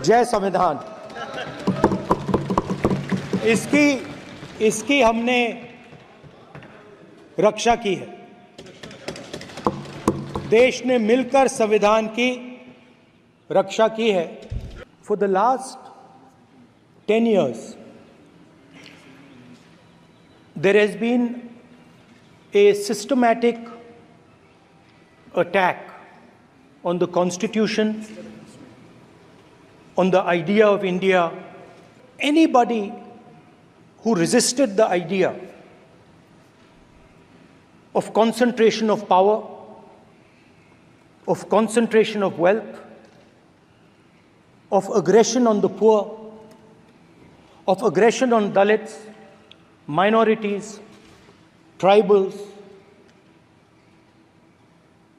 जय संविधान। इसकी हमने रक्षा की है। देश ने मिलकर संविधान की रक्षा की है। For the last 10 years there has been a systematic attack on the Constitution, on the idea of India. Anybody who resisted the idea of concentration of power, of concentration of wealth, of aggression on the poor, of aggression on Dalits, minorities, tribals,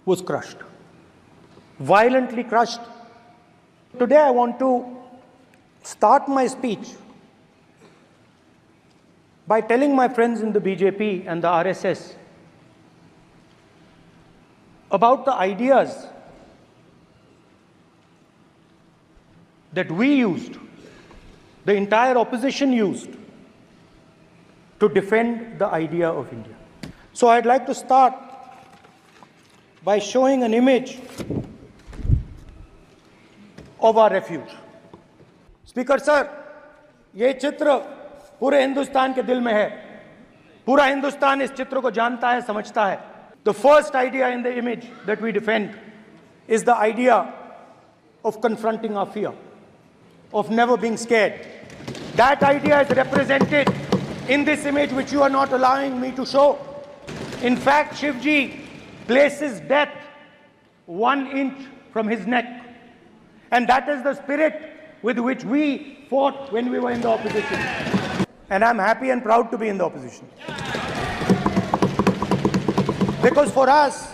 was crushed, violently crushed. Today I want to start my speech by telling my friends in the BJP and the RSS about the ideas that we used, the entire opposition used, to defend the idea of India. So I'd like to start by showing an image of our refuge. Speaker sir, ये चित्र पूरे हिंदुस्तान के दिल में है। पूरा हिंदुस्तान इस चित्र को जानता है, समझता है। The first idea in the image that we defend is the idea of confronting our fear, of never being scared. That idea is represented in this image, which you are not allowing me to show. In fact, Shivji places death 1 inch from his neck. And that is the spirit with which we fought when we were in the opposition. And I'm happy and proud to be in the opposition. Because for us,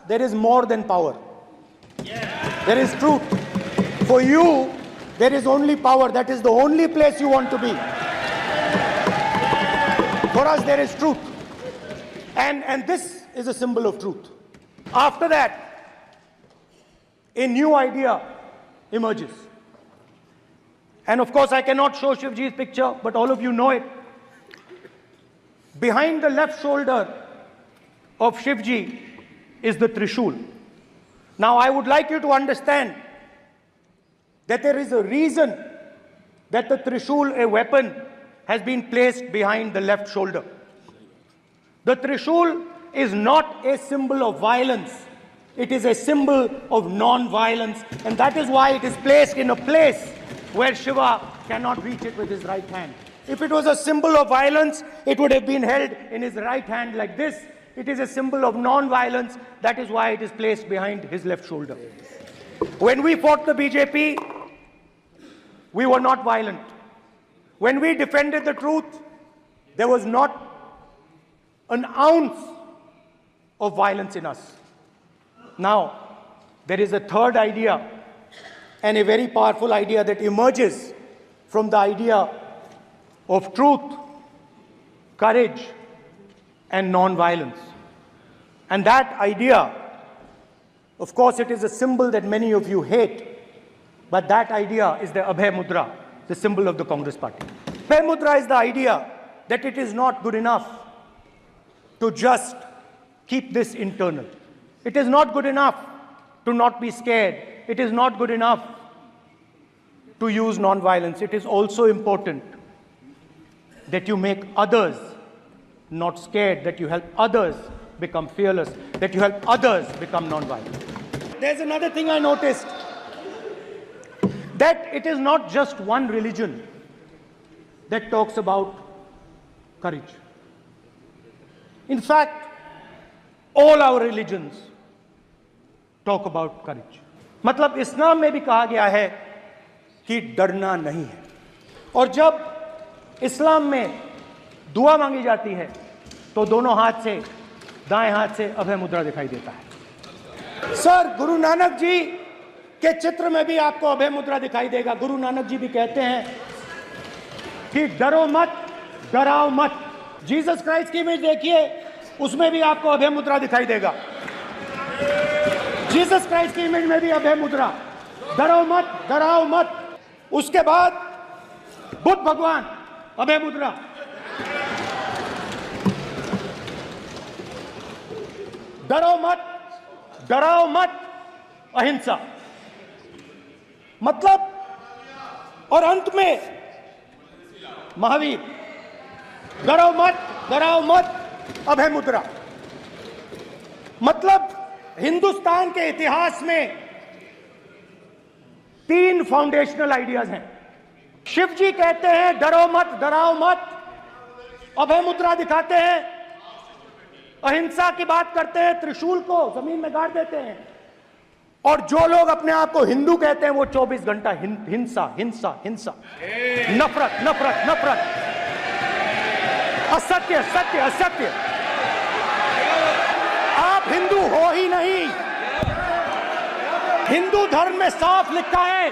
there is more than power. There is truth. For you, there is only power. That is the only place you want to be. For us, there is truth. And this is a symbol of truth. After that, a new idea emerges. And of course, I cannot show Shivji's picture, but all of you know it. Behind the left shoulder of Shivji is the Trishul. Now, I would like you to understand that there is a reason that the Trishul, a weapon, has been placed behind the left shoulder. The Trishul is not a symbol of violence. It is a symbol of non-violence, and that is why it is placed in a place where Shiva cannot reach it with his right hand. If it was a symbol of violence, it would have been held in his right hand like this. It is a symbol of non-violence. That is why it is placed behind his left shoulder. When we fought the BJP, we were not violent. When we defended the truth, there was not an ounce of violence in us. Now, there is a third idea, and a very powerful idea that emerges from the idea of truth, courage, and non-violence. And that idea, of course, it is a symbol that many of you hate, but that idea is the Abhay Mudra, the symbol of the Congress party. Abhay Mudra is the idea that it is not good enough to just keep this internal. It is not good enough to not be scared. It is not good enough to use non-violence. It is also important that you make others not scared, that you help others become fearless, that you help others become non-violent. There's another thing I noticed, that it is not just one religion that talks about courage. In fact, all our religions talk about courage. मतलब इस्लाम में भी कहा गया है कि डरना नहीं है, और जब इस्लाम में दुआ मांगी जाती है तो दोनों हाथ से, दाएं हाथ से अभय मुद्रा दिखाई देता है। सर, गुरु नानक जी के चित्र में भी आपको अभय मुद्रा दिखाई देगा। गुरु नानक जी भी कहते हैं कि डरो मत, डराओ मत। जीसस क्राइस्ट की इमेज देखिए, उसमें भी आपको अभय मुद्रा दिखाई देगा। जीसस क्राइस्ट की इमेज में भी अभय मुद्रा। डरो मत, डराओ मत। उसके बाद बुद्ध भगवान, अभय मुद्रा। डरो मत, डराओ मत, अहिंसा। मतलब, और अंत में महावीर, डरो मत, डराओ मत, अभय मुद्रा। मतलब हिंदुस्तान के इतिहास में 3 फाउंडेशनल आइडियाज हैं। शिव जी कहते हैं डरो मत, डराओ मत, अभय मुद्रा दिखाते हैं, अहिंसा की बात करते हैं, त्रिशूल को जमीन में गाड़ देते हैं। और जो लोग अपने आप को हिंदू कहते हैं वो 24 घंटा हिंसा हिंसा हिंसा, नफरत नफरत नफरत, असत्य सत्य असत्य। आप हिंदू हो ही नहीं। हिंदू धर्म में साफ लिखा है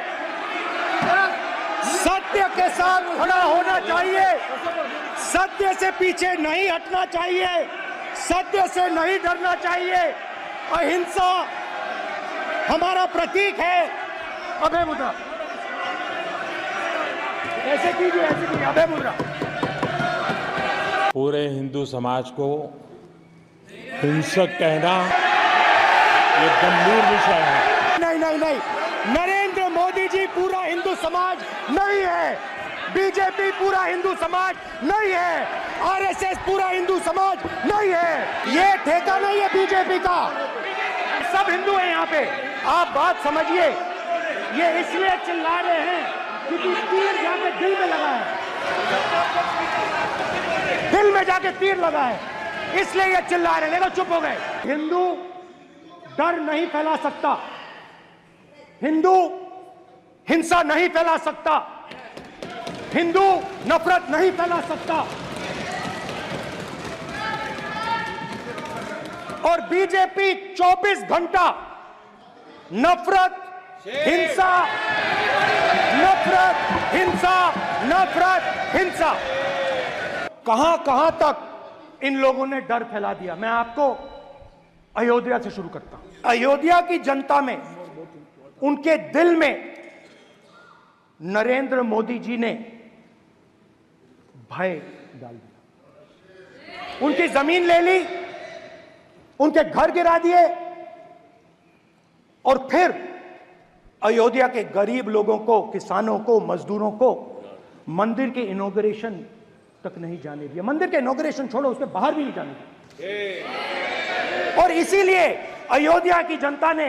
सत्य के साथ खड़ा होना चाहिए, सत्य से पीछे नहीं हटना चाहिए, सत्य से नहीं डरना चाहिए। अहिंसा हमारा प्रतीक है। अभय मुद्रा, ऐसे कीजिए, ऐसे कीजिए, अभय मुद्रा। पूरे हिंदू समाज को हिंसक कहना ये गंभीर विषय है। नहीं नहीं नहीं, नरेंद्र मोदी जी पूरा हिंदू समाज नहीं है, बीजेपी पूरा हिंदू समाज नहीं है, आरएसएस पूरा हिंदू समाज नहीं है। ये ठेका नहीं है बीजेपी का, सब हिंदू हैं यहाँ पे। आप बात समझिए। ये इसलिए चिल्ला रहे हैं क्योंकि तीर जाके दिल में लगा है, दिल में जाके तीर लगा है, इसलिए ये चिल्ला रहे हैं। देखो चुप हो गए। हिंदू डर नहीं फैला सकता, हिंदू हिंसा नहीं फैला सकता, हिंदू नफरत नहीं फैला सकता। और बीजेपी 24 घंटा नफरत हिंसा नफरत हिंसा नफरत हिंसा, कहां कहां तक इन लोगों ने डर फैला दिया। मैं आपको अयोध्या से शुरू करता हूं। अयोध्या की जनता में, उनके दिल में नरेंद्र मोदी जी ने भय डाल दिया। उनकी जमीन ले ली, उनके घर गिरा दिए, और फिर अयोध्या के गरीब लोगों को, किसानों को, मजदूरों को मंदिर के इनॉग्रेशन तक नहीं जाने दिया। मंदिर के इनॉग्रेशन छोड़ो, उसके बाहर भी नहीं जाने दिया। और इसीलिए अयोध्या की जनता ने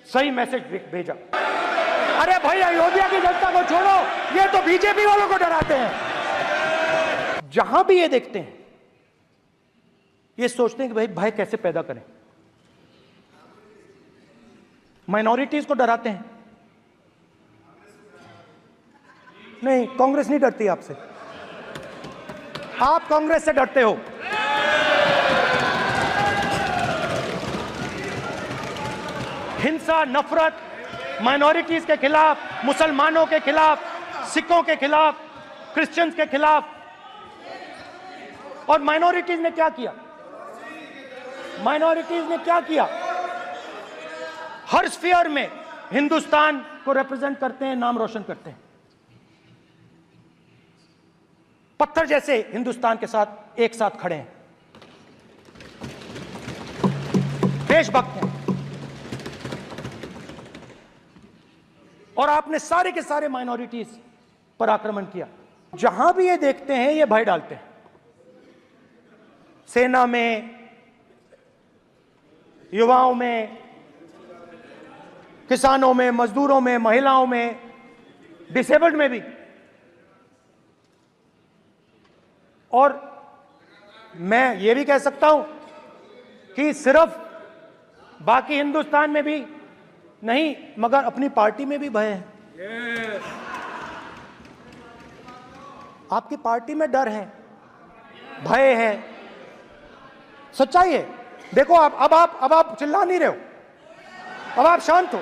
सही मैसेज भेजा। अरे भाई, अयोध्या की जनता को छोड़ो, ये तो बीजेपी वालों को डराते हैं। जहां भी ये देखते हैं, ये सोचते हैं कि भाई भय कैसे पैदा करें। माइनॉरिटीज को डराते हैं। नहीं, कांग्रेस नहीं डरती आपसे, आप कांग्रेस से डरते हो। हिंसा नफरत माइनॉरिटीज के खिलाफ, मुसलमानों के खिलाफ, सिखों के खिलाफ, क्रिश्चियंस के खिलाफ। और माइनॉरिटीज ने क्या किया? माइनॉरिटीज ने क्या किया? हर स्फीयर में हिंदुस्तान को रिप्रेजेंट करते हैं, नाम रोशन करते हैं। पत्थर जैसे हिंदुस्तान के साथ एक साथ खड़े हैं, देशभक्त हैं। और आपने सारे के सारे माइनॉरिटीज पर आक्रमण किया। जहां भी ये देखते हैं, ये भय डालते हैं। सेना में, युवाओं में, किसानों में, मजदूरों में, महिलाओं में, डिसेबल्ड में भी। और मैं ये भी कह सकता हूं कि सिर्फ बाकी हिंदुस्तान में भी नहीं, मगर अपनी पार्टी में भी भय है। आपकी पार्टी में डर है, भय है, सच्चाई है। देखो अब आप चिल्ला नहीं रहे हो, अब आप शांत हो,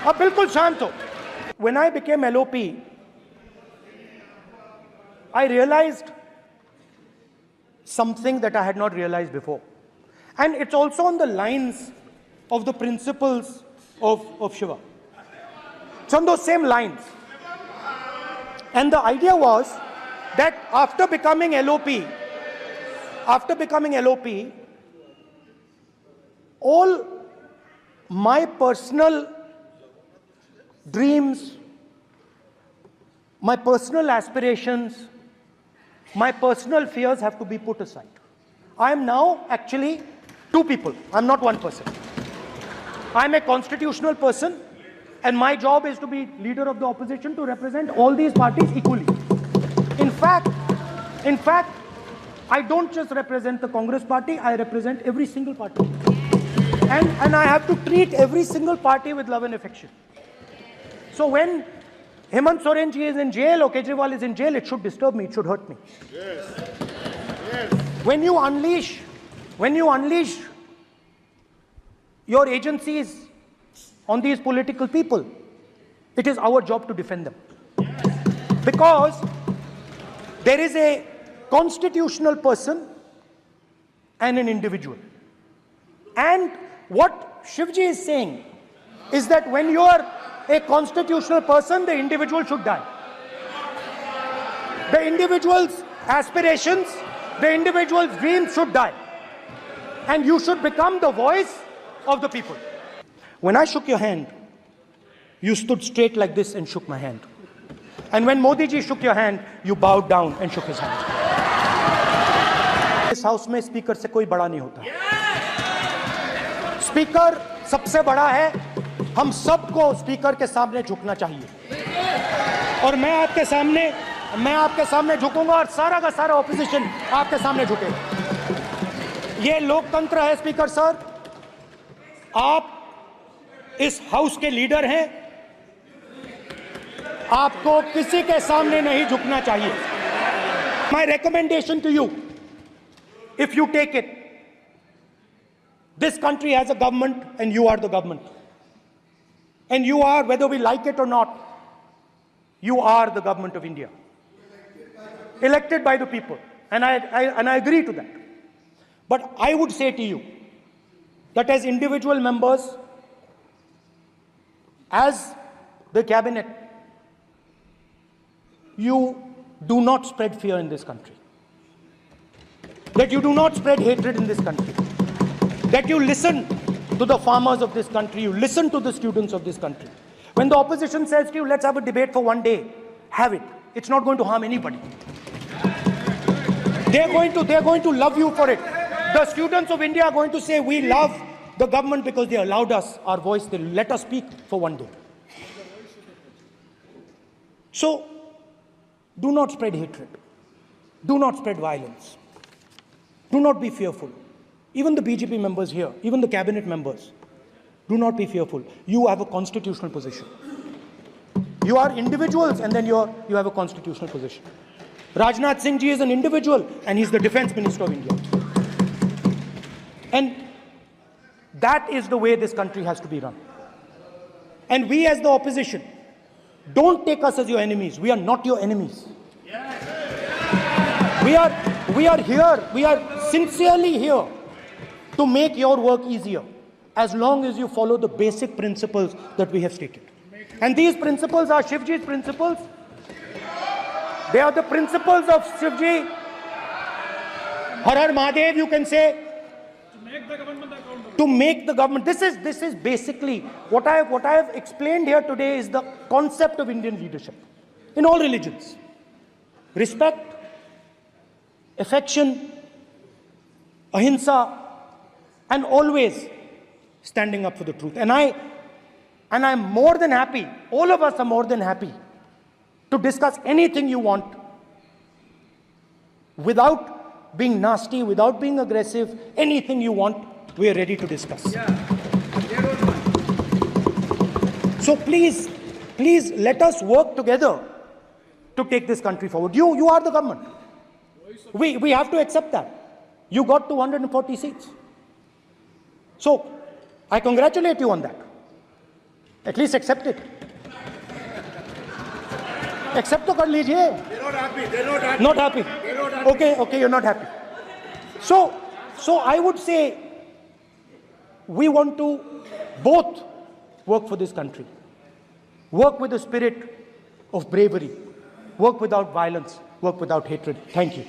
अब बिल्कुल शांत हो। When I became LOP, I realized something that I had not realized before. And it's also on the lines of the principles of Shiva. It's on those same lines. And the idea was that after becoming LOP, all my personal dreams, my personal aspirations, my personal fears have to be put aside. I am now actually two people. I'm not one person. I'm a constitutional person, and my job is to be leader of the opposition to represent all these parties equally. In fact, I don't just represent the Congress party, I represent every single party. And I have to treat every single party with love and affection. So when Hemant Soren ji is in jail or Kejriwal is in jail, it should disturb me, it should hurt me. Yes. Yes. When you unleash your agencies on these political people, it is our job to defend them. Yes. Because there is a constitutional person and an individual. And what Shivji is saying is that when you are a constitutional person, the individual should die. The individual's aspirations, the individual's dreams should die. And you should become the voice of the people. When I shook your hand, you stood straight like this and shook my hand. And when Modi ji shook your hand, you bowed down and shook his hand. इस house में speaker से कोई बड़ा नहीं होता. Speaker सबसे बड़ा है. हम सबको स्पीकर के सामने झुकना चाहिए. और मैं आपके सामने झुकूंगा और सारा का सारा ऑपोजिशन आपके सामने झुकेगा. ये लोकतंत्र है स्पीकर सर. आप इस हाउस के लीडर हैं. आपको किसी के सामने नहीं झुकना चाहिए. My recommendation to you, if you take it, this country has a government and you are the government. And you are, whether we like it or not, you are the government of India. Elected by the people. And I agree to that. But I would say to you that as individual members, as the cabinet, you do not spread fear in this country. That you do not spread hatred in this country. That you listen to the farmers of this country, you listen to the students of this country. When the opposition says to you, let's have a debate for one day, have it. It's not going to harm anybody. They're going to love you for it. The students of India are going to say, we love the government because they allowed us our voice, they let us speak for one day. So, do not spread hatred. Do not spread violence. Do not be fearful. Even the BJP members here, even the cabinet members, do not be fearful. You have a constitutional position. You are individuals and then you have a constitutional position. Rajnath Singh ji is an individual and he's the defense minister of India. And that is the way this country has to be run. And we as the opposition, don't take us as your enemies. We are not your enemies. We are here, we are sincerely here to make your work easier, as long as you follow the basic principles that we have stated. And these principles are Shivji's principles. They are the principles of Shivji. Har Har Mahadev, you can say. To make the government. This is basically what I have explained here today is the concept of Indian leadership in all religions. Respect, affection, ahimsa, and always standing up for the truth. And I'm more than happy, all of us are more than happy to discuss anything you want without being nasty, without being aggressive. Anything you want, we are ready to discuss. So please let us work together to take this country forward. You are the government. We have to accept that. You got 240 seats. So, I congratulate you on that. At least accept it. Accept to kar lijiye. They're not happy. Not happy. Okay, you're not happy. So I would say we want to both work for this country. Work with the spirit of bravery. Work without violence. Work without hatred. Thank you.